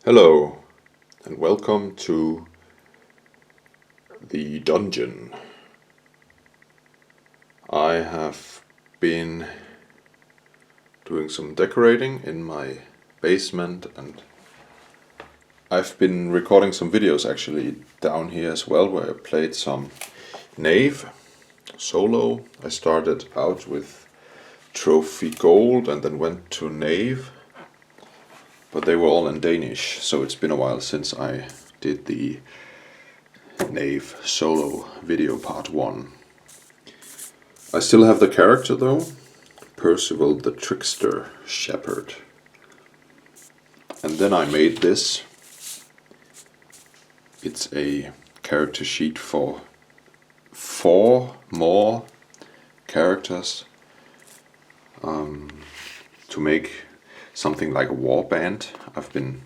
Hello, and welcome to the dungeon. I have been doing some decorating in my basement, and I've been recording some videos actually down here as well, where I played some Knave solo. I started out with Trophy Gold and then went to Knave, but they were all in Danish, so it's been a while since I did the Knave solo video part 1. I still have the character though, Percival the Trickster Shepherd. And then I made this. It's a character sheet for 4 more characters to make something like a war band. I've been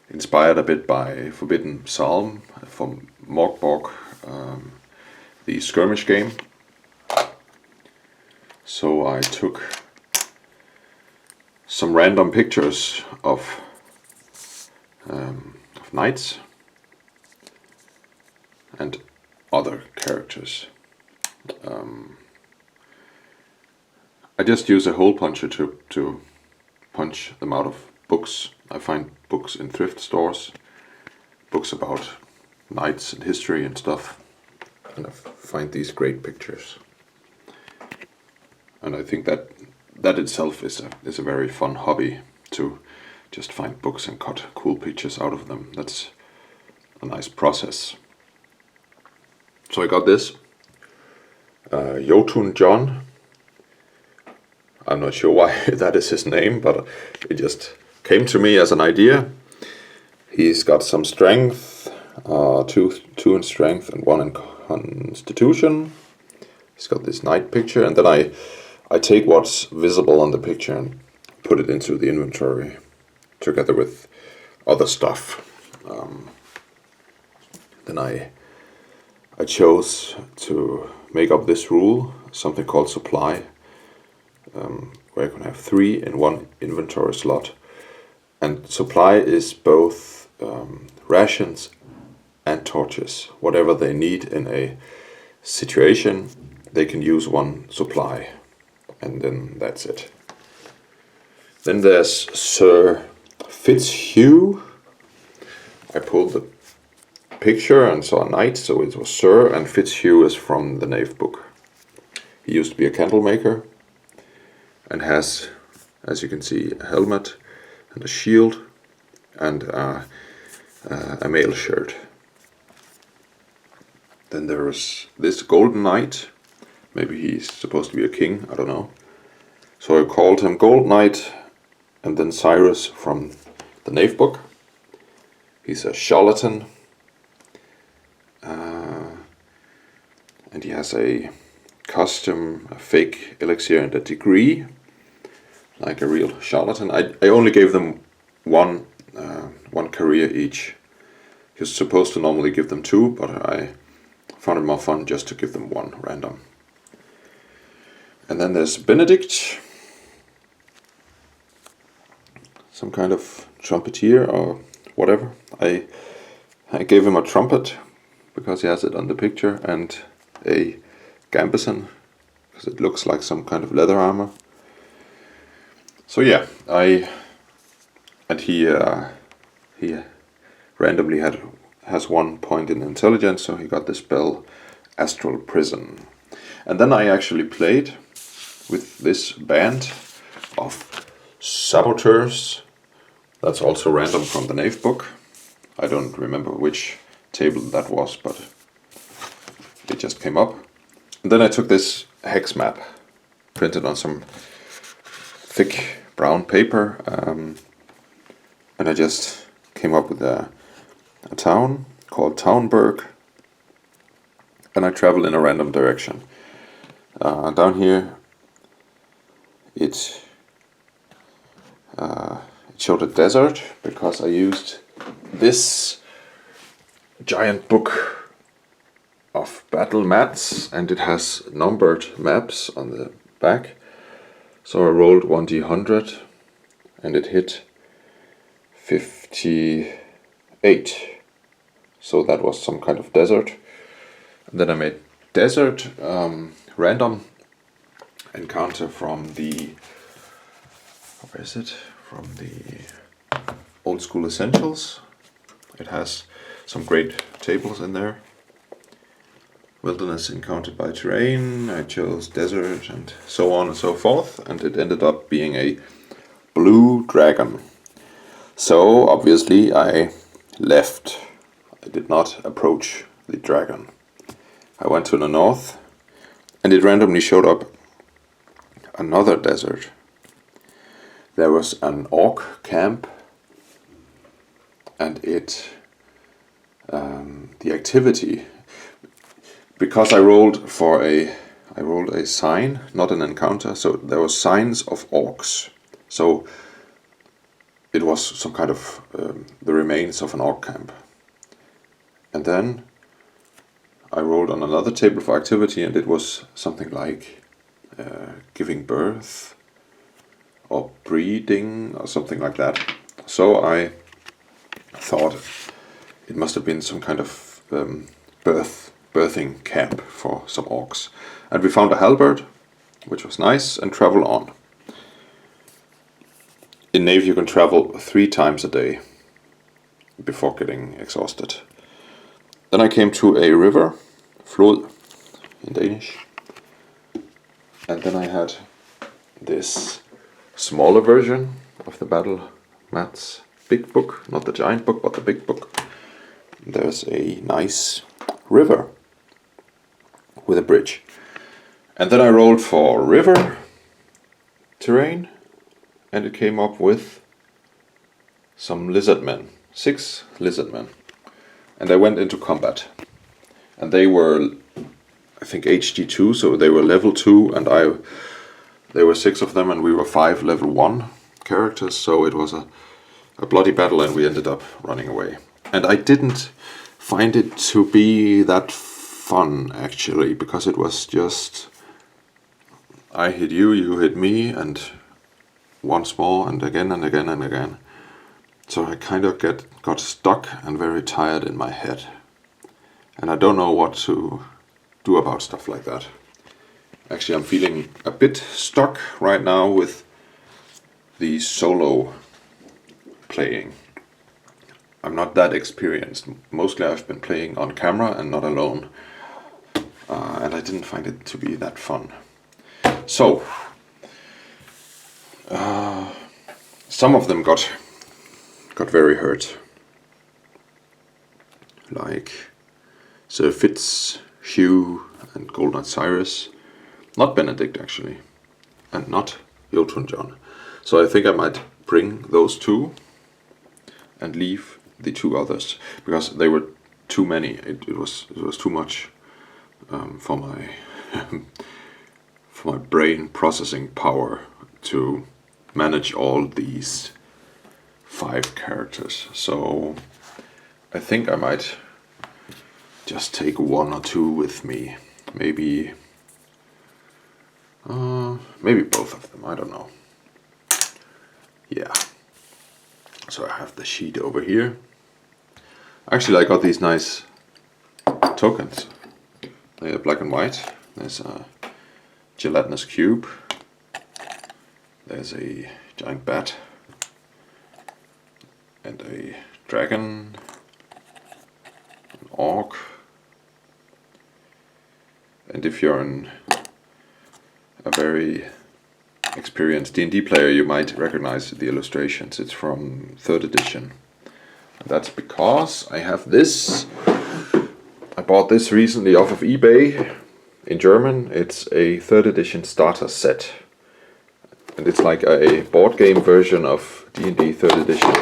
inspired a bit by Forbidden Psalm from Morkborg, the skirmish game. So I took some random pictures of knights and other characters. I just use a hole puncher to punch them out of books. I find books in thrift stores, books about knights and history and stuff, and I find these great pictures. And I think that itself is a very fun hobby, to just find books and cut cool pictures out of them. That's a nice process. So I got this Jotun John. I'm not sure why that is his name, but it just came to me as an idea. He's got some strength, two in strength and 1 in constitution. He's got this knight picture, and then I take what's visible on the picture and put it into the inventory together with other stuff. Then I chose to make up this rule, something called supply, where you can have 3 in 1 inventory slot. And supply is both rations and torches. Whatever they need in a situation, they can use 1 supply, and then that's it. Then there's Sir Fitzhugh. I pulled the picture and saw a knight, so it was Sir, and Fitzhugh is from the Knave book. He used to be a candle maker and has, as you can see, a helmet and a shield and a mail shirt. Then there's this golden knight. Maybe he's supposed to be a king, I don't know. So I called him Gold Knight, and then Cyrus from the Knave book. He's a charlatan, and he has a costume, a fake elixir, and a degree, like a real charlatan. I only gave them one career each. You're supposed to normally give them 2, but I found it more fun just to give them 1 random. And then there's Benedict, some kind of trumpeter or whatever. I gave him a trumpet because he has it on the picture, and a gambeson because it looks like some kind of leather armor. So yeah, he randomly has 1 point in intelligence, so he got the spell Astral Prison. And then I actually played with this band of saboteurs. That's also random from the Knave book. I don't remember which table that was, but it just came up. And then I took this hex map, printed on some thick brown paper, and I just came up with a town called Townburg, and I traveled in a random direction. Down here it showed a desert because I used this giant book of battle mats, and it has numbered maps on the back. So I rolled 1d100 and it hit 58. So that was some kind of desert. And then I made desert random encounter from the, where is it? From the Old School Essentials. It has some great tables in there. Wilderness encountered by terrain, I chose desert and so on and so forth, and it ended up being a blue dragon. So obviously I left. I did not approach the dragon. I went to the north and it randomly showed up another desert. There was an orc camp and the activity, because I rolled a sign, not an encounter, so there were signs of orcs. So it was some kind of the remains of an orc camp. And then I rolled on another table for activity and it was something like giving birth or breeding or something like that. So I thought it must have been some kind of birthing camp for some orcs. And we found a halberd, which was nice, and travel on. In Knave you can travel 3 times a day before getting exhausted. Then I came to a river, flod in Danish. And then I had this smaller version of the battle mats big book, not the giant book, but the big book. There's a nice river with a bridge. And then I rolled for river terrain, and it came up with some lizard men, 6 lizard men. And I went into combat. And they were, I think, HD2, so they were level 2, and there were 6 of them, and we were 5 level 1 characters, so it was a bloody battle, and we ended up running away. And I didn't find it to be that fun, actually, because it was just, I hit you, you hit me, and once more, and again, and again, and again. So I kind of got stuck and very tired in my head. And I don't know what to do about stuff like that. Actually, I'm feeling a bit stuck right now with the solo playing. I'm not that experienced. Mostly I've been playing on camera and not alone. And I didn't find it to be that fun. So, some of them got very hurt. Like Sir Fitz, Hugh and Gold Knight Cyrus. Not Benedict actually. And not Jotun John. So I think I might bring those 2 and leave the 2 others, because they were too many. It was too much for my for my brain processing power to manage all these 5 characters. So I think I might just take 1 or 2 with me. Maybe both of them. I don't know. Yeah. So I have the sheet over here. Actually, I got these nice tokens. They are black and white. There's a gelatinous cube. There's a giant bat. And a dragon. An orc. And if you're a very experienced D&D player, you might recognize the illustrations. It's from 3rd edition. And that's because I have this. I bought this recently off of eBay in German. It's a 3rd edition starter set. And it's like a board game version of D&D 3rd edition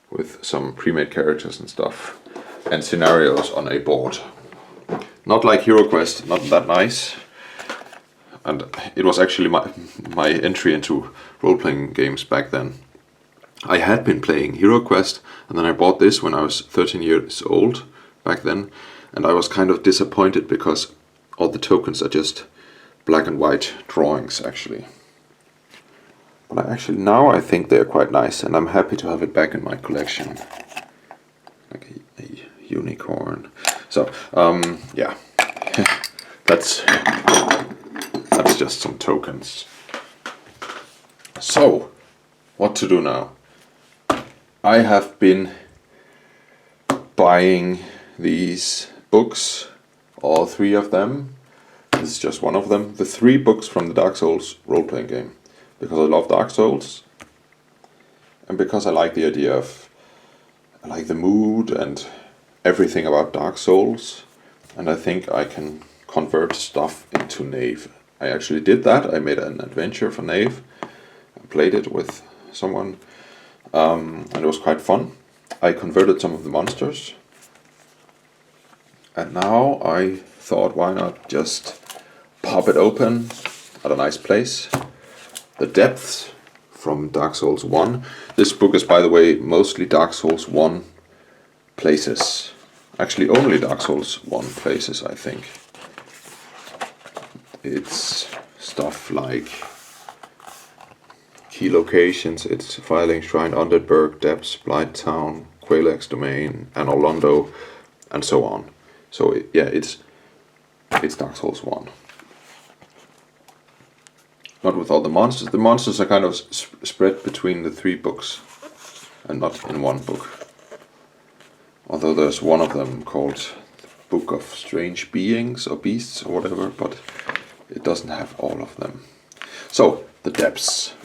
with some pre-made characters and stuff. And scenarios on a board. Not like HeroQuest, not that nice. And it was actually my entry into role-playing games back then. I had been playing HeroQuest, and then I bought this when I was 13 years old back then. And I was kind of disappointed because all the tokens are just black and white drawings, actually. But now I think they're quite nice, and I'm happy to have it back in my collection. Like a unicorn. So, yeah. That's just some tokens. So, what to do now? I have been buying these books, all 3 of them. This is just one of them. The 3 books from the Dark Souls role-playing game. Because I love Dark Souls. And because I like the idea of... I like the mood and everything about Dark Souls. And I think I can convert stuff into Knave. I actually did that. I made an adventure for Knave. I played it with someone. And it was quite fun. I converted some of the monsters. And now I thought, why not just pop it open at a nice place. The Depths from Dark Souls 1. This book is, by the way, mostly Dark Souls 1 places. Actually, only Dark Souls 1 places, I think. It's stuff like key locations. It's Firelink Shrine, Underberg, Depths, Blighttown, Quelax Domain, and Orlando, and so on. So it's Dark Souls 1. Not with all the monsters. The monsters are kind of spread between the 3 books, and not in one book. Although there's one of them called the Book of Strange Beings or Beasts or whatever, but it doesn't have all of them. So, the Depths.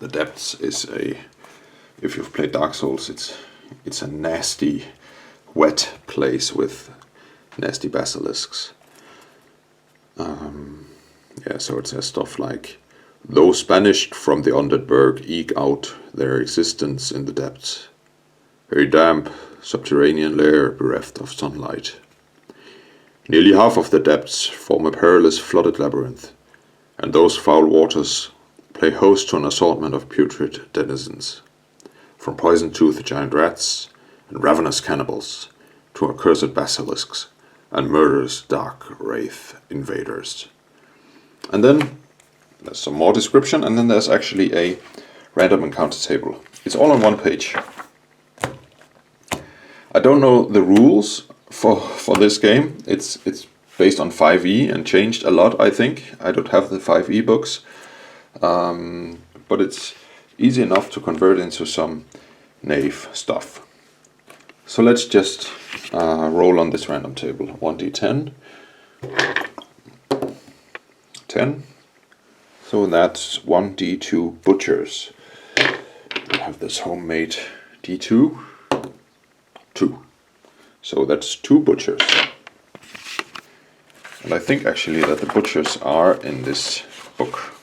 The Depths is if you've played Dark Souls, it's a nasty, wet place with nasty basilisks. So it says stuff like, those banished from the Underberg eke out their existence in the depths. A damp, subterranean lair bereft of sunlight. Nearly half of the depths form a perilous flooded labyrinth, and those foul waters play host to an assortment of putrid denizens, from poison-toothed giant rats and ravenous cannibals to accursed basilisks and murderous dark wraith invaders. And then there's some more description, and then there's actually a random encounter table. It's all on one page. I don't know the rules for this game. It's based on 5e and changed a lot, I think. I don't have the 5e books, but it's easy enough to convert into some Knave stuff. So let's just roll on this random table. 1d10. 10. So that's 1d2 butchers. I have this homemade d2. 2. So that's 2 butchers. And I think actually that the butchers are in this book.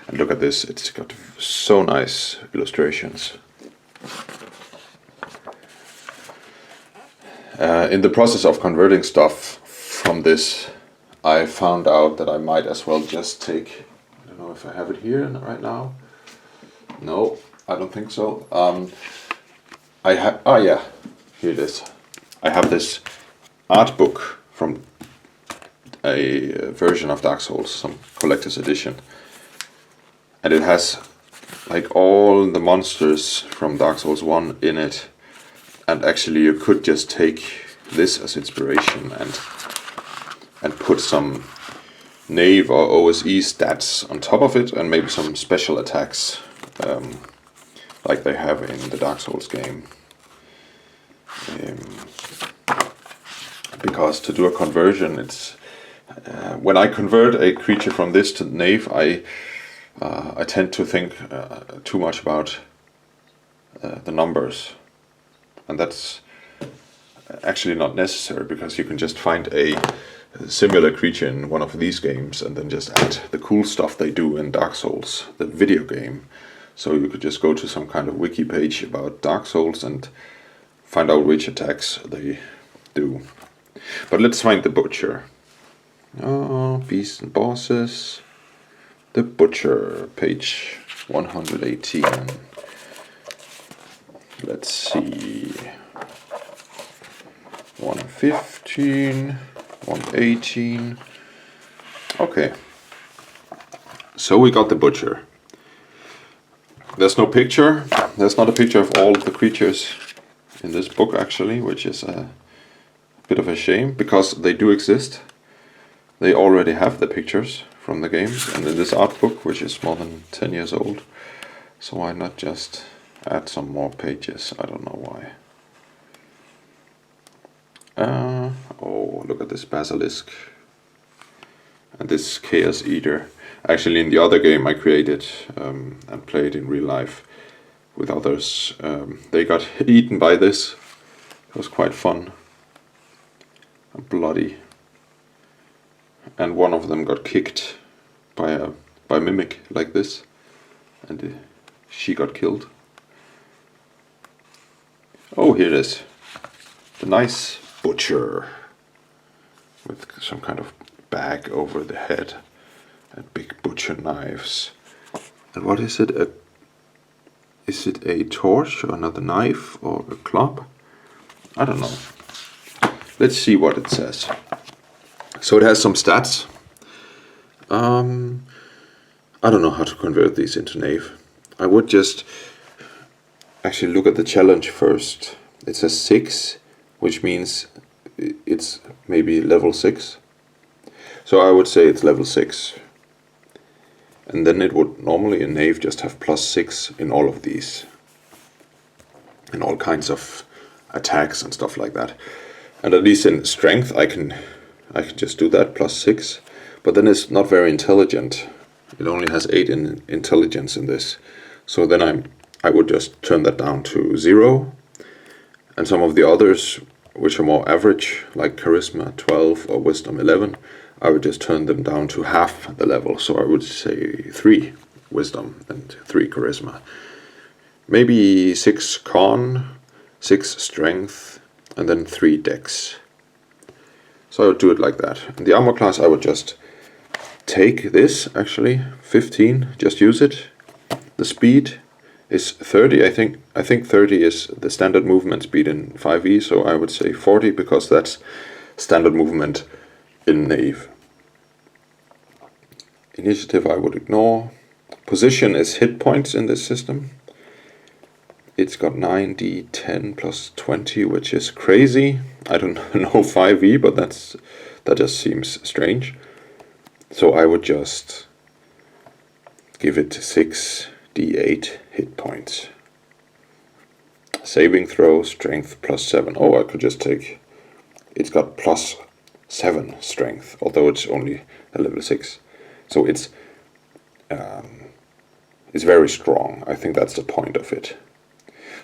And look at this, it's got so nice illustrations. In the process of converting stuff from this, I found out that I might as well just take, I don't know if I have it here right now. No, I don't think so. Yeah, here it is. I have this art book from a version of Dark Souls, some collector's edition. And it has like all the monsters from Dark Souls 1 in it. And actually you could just take this as inspiration and put some Knave or OSE stats on top of it, and maybe some special attacks like they have in the Dark Souls game. Because to do a conversion, it's when I convert a creature from this to Knave, I tend to think too much about the numbers, and that's actually not necessary, because you can just find a similar creature in one of these games and then just add the cool stuff they do in Dark Souls, the video game. So you could just go to some kind of wiki page about Dark Souls and find out which attacks they do. But let's find the Butcher. Oh, beasts and bosses. The Butcher, page 118. Let's see. 115, 118. Okay. So we got the butcher. There's no picture. There's not a picture of all the creatures in this book actually, which is a bit of a shame because they do exist. They already have the pictures from the games and in this art book, which is more than 10 years old. So why not just add some more pages? I don't know why. Oh, look at this basilisk. And this chaos eater. Actually, in the other game I created and played in real life with others, they got eaten by this. It was quite fun and bloody. And one of them got kicked by Mimic like this, and she got killed. Oh, here it is. The nice butcher with some kind of bag over the head and big butcher knives. And what is it? Is it a torch or another knife or a club? I don't know. Let's see what it says. So it has some stats. I don't know how to convert these into Knave. I would just actually look at the challenge first. It says 6, which means it's maybe level 6. So I would say it's level 6. And then it would normally in Knave just have +6 in all of these. In all kinds of attacks and stuff like that. And at least in strength I can just do that, +6. But then it's not very intelligent. It only has 8 in intelligence in this. So then I would just turn that down to 0. And some of the others, which are more average, like Charisma 12 or Wisdom 11, I would just turn them down to half the level. So I would say 3 Wisdom and 3 Charisma. Maybe 6 Con, 6 Strength, and then 3 Dex. So I would do it like that. In the armor class I would just take this, actually, 15, just use it. The speed is 30, I think. I think 30 is the standard movement speed in 5e, so I would say 40 because that's standard movement in Knave. Initiative I would ignore. Position is hit points in this system. It's got 9d10 plus 20, which is crazy. I don't know 5e, but that just seems strange. So I would just give it 6d8 hit points. Saving throw, strength +7. Oh, I could just take... It's got +7 strength, although it's only a level 6. So it's very strong. I think that's the point of it.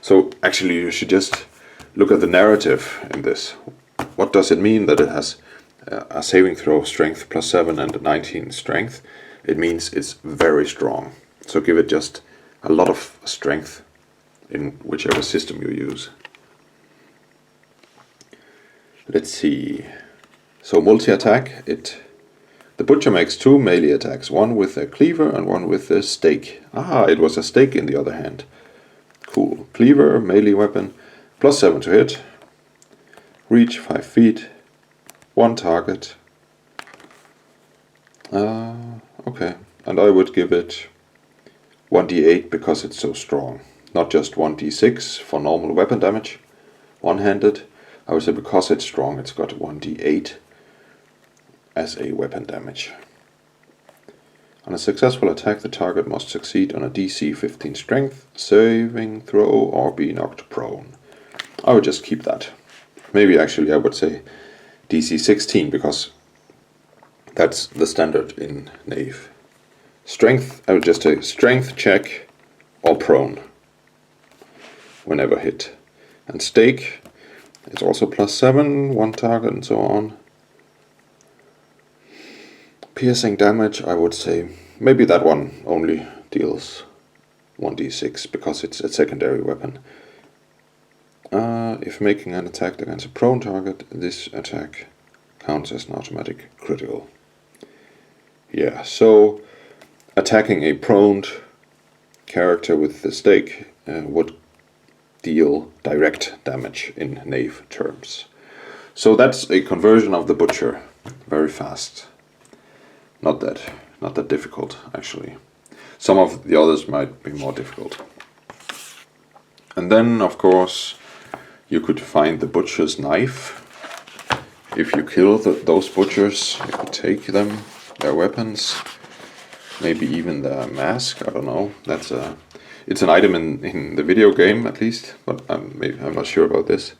So actually you should just look at the narrative in this. What does it mean that it has a saving throw, strength +7 and 19 strength? It means it's very strong. So give it just a lot of strength in whichever system you use. Let's see. So multi-attack, the butcher makes 2 melee attacks, one with a cleaver and one with a stake. Ah, it was a stake in the other hand. Cool. Cleaver, melee weapon, +7 to hit. Reach 5 feet. 1 target. Okay. And I would give it 1d8 because it's so strong. Not just 1d6 for normal weapon damage. One-handed. I would say because it's strong, it's got 1d8 as a weapon damage. On a successful attack, the target must succeed on a DC 15 strength, saving throw, or be knocked prone. I would just keep that. Maybe actually I would say DC 16, because that's the standard in Knave. Strength, I would just say strength check or prone whenever hit. And stake, it's also +7, 1 target and so on. Piercing damage, I would say maybe that one only deals 1d6 because it's a secondary weapon. If making an attack against a prone target, this attack counts as an automatic critical. Yeah, so attacking a prone character with the stake would deal direct damage in Knave terms. So that's a conversion of the butcher. Very fast. Not not that difficult actually. Some of the others might be more difficult. And then of course you could find the butcher's knife. If you kill those butchers, you could take them, their weapons, maybe even their mask, I don't know. It's an item in the video game at least, but I'm not sure about this.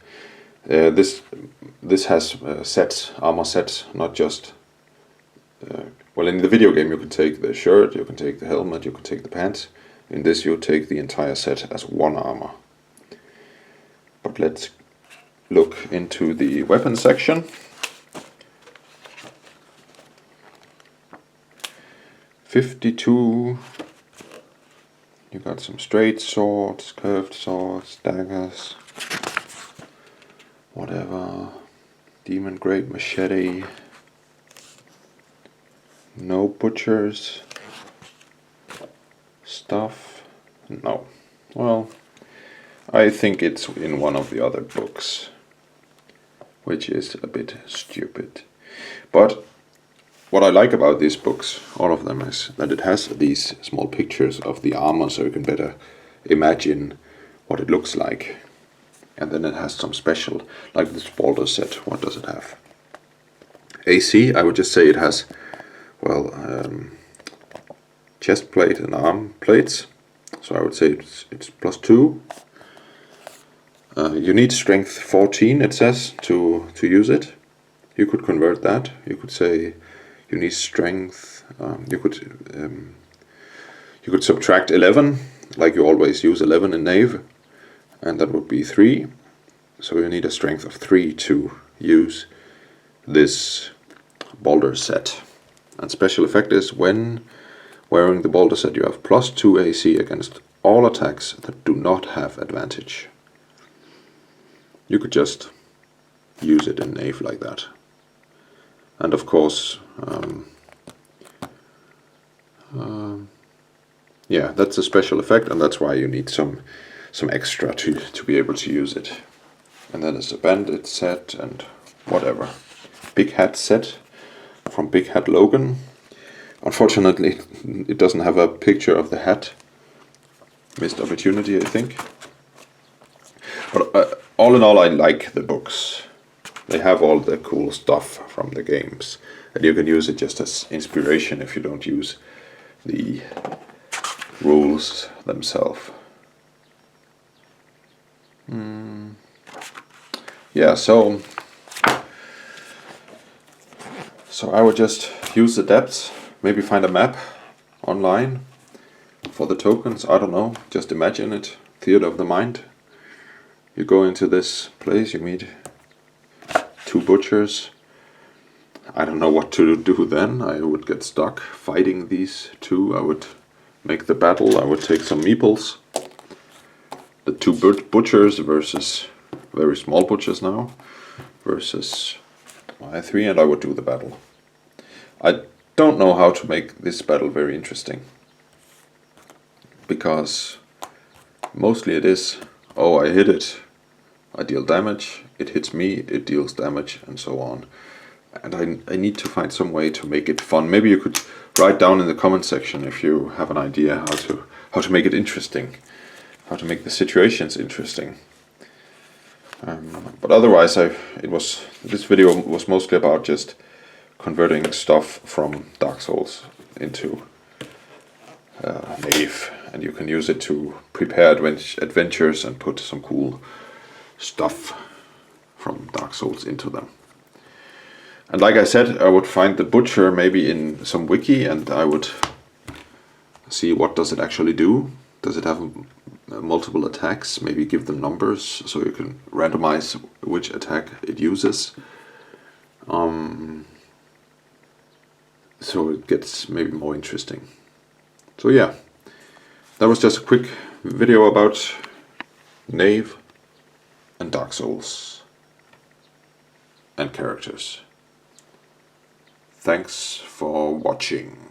This has sets, armor sets, not just... well, in the video game you can take the shirt, you can take the helmet, you can take the pants. In this you take the entire set as one armor. But let's look into the weapon section. 52. You got some straight swords, curved swords, daggers, whatever. Demon Great Machete. No butchers. Stuff. No. Well, I think it's in one of the other books, which is a bit stupid. But what I like about these books, all of them, is that it has these small pictures of the armor, so you can better imagine what it looks like. And then it has some special, like this Baldur set. What does it have? AC, I would just say it has, well, chest plate and arm plates. So I would say it's +2. You need strength 14, it says, to use it. You could convert that. You could say you need strength. You could subtract 11, like you always use 11 in Knave, and that would be 3. So you need a strength of 3 to use this Baldur set. And special effect is when wearing the Baldur set, you have +2 AC against all attacks that do not have advantage. You could just use it in Knave like that. And of course, yeah, that's a special effect, and that's why you need some extra to be able to use it. And then there's a bandit set and whatever. Big hat set from Big Hat Logan. Unfortunately, it doesn't have a picture of the hat. Missed opportunity, I think. But all in all, I like the books. They have all the cool stuff from the games, and you can use it just as inspiration if you don't use the rules themselves. Yeah, so I would just use the depths, maybe find a map online for the tokens, I don't know, just imagine it, theater of the mind. You go into this place, you meet 2 butchers. I don't know what to do then. I would get stuck fighting these 2. I would make the battle. I would take some meeples. The 2 butchers versus very small butchers now versus my 3, and I would do the battle. I don't know how to make this battle very interesting, because mostly it is, oh, I hit it, I deal damage, it hits me, it deals damage, and so on. And I need to find some way to make it fun. Maybe you could write down in the comment section if you have an idea how to make it interesting, how to make the situations interesting. But otherwise, this video was mostly about just converting stuff from Dark Souls into Knave, and you can use it to prepare adventures and put some cool stuff from Dark Souls into them. And like I said, I would find the butcher maybe in some wiki, and I would see what does it actually do. Does it have multiple attacks? Maybe give them numbers so you can randomize which attack it uses. So it gets maybe more interesting. So yeah, that was just a quick video about Knave and Dark Souls and characters. Thanks for watching.